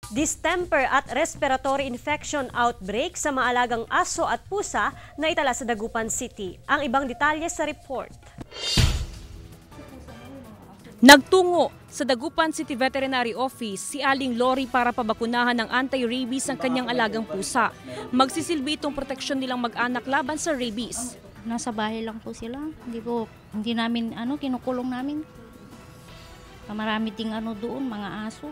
Distemper at respiratory infection outbreak sa maalagang aso at pusa na itala sa Dagupan City. Ang ibang detalye sa report. Nagtungo sa Dagupan City Veterinary Office si Aling Lori para pabakunahan ng anti-rabies ang kanyang alagang pusa. Magsisilbi itong proteksyon nilang mag-anak laban sa rabies. Nasa bahay lang po sila. Hindi namin kinukulong namin. Marami ding doon, mga aso.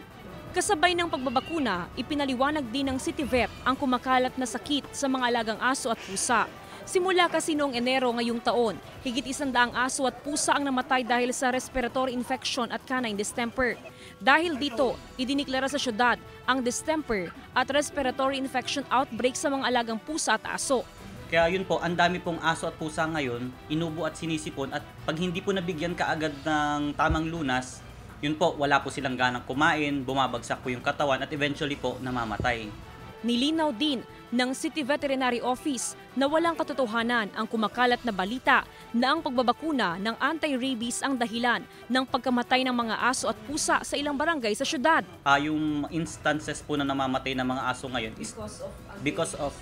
Kasabay ng pagbabakuna, ipinaliwanag din ng City Vet ang kumakalat na sakit sa mga alagang aso at pusa. Simula kasi noong Enero ngayong taon, higit 100 aso at pusa ang namatay dahil sa respiratory infection at canine distemper. Dahil dito, idiniklara sa syudad ang distemper at respiratory infection outbreak sa mga alagang pusa at aso. Kaya yun po, ang dami pong aso at pusa ngayon, inubo at sinisipon, at pag hindi po nabigyan kaagad ng tamang lunas, yun po, wala po silang ganang kumain, bumabagsak po yung katawan at eventually po namamatay. Nilinaw din ng City Veterinary Office na walang katotohanan ang kumakalat na balita na ang pagbabakuna ng anti-rabies ang dahilan ng pagkamatay ng mga aso at pusa sa ilang barangay sa syudad. Yung instances po na namamatay ng mga aso ngayon is because of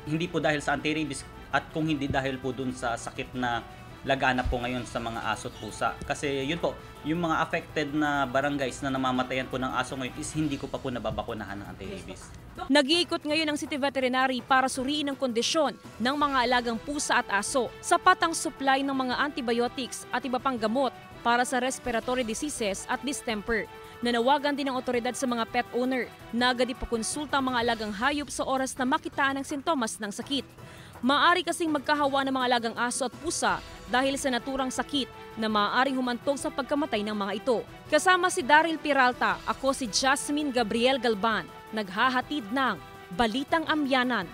hindi po dahil sa anti-rabies, at kung hindi dahil po dun sa sakit na laganap po ngayon sa mga aso at pusa. Kasi yun po, yung mga affected na barangays na namamatayan po ng aso ngayon is hindi ko pa po nababakunahan ng anti-rabies. Nag-iikot ngayon ang City Veterinary para suriin ang kondisyon ng mga alagang pusa at aso. Sapat ang supply ng mga antibiotics at iba pang gamot para sa respiratory diseases at distemper. Nanawagan din ang otoridad sa mga pet owner na agad ipakonsulta ang mga alagang hayop sa oras na makitaan ang sintomas ng sakit. Maaari kasing magkahawa ng mga alagang aso at pusa dahil sa naturang sakit na maaaring humantong sa pagkamatay ng mga ito. Kasama si Daryl Peralta, ako si Jasmine Gabriel Galban, naghahatid ng Balitang Amyanan.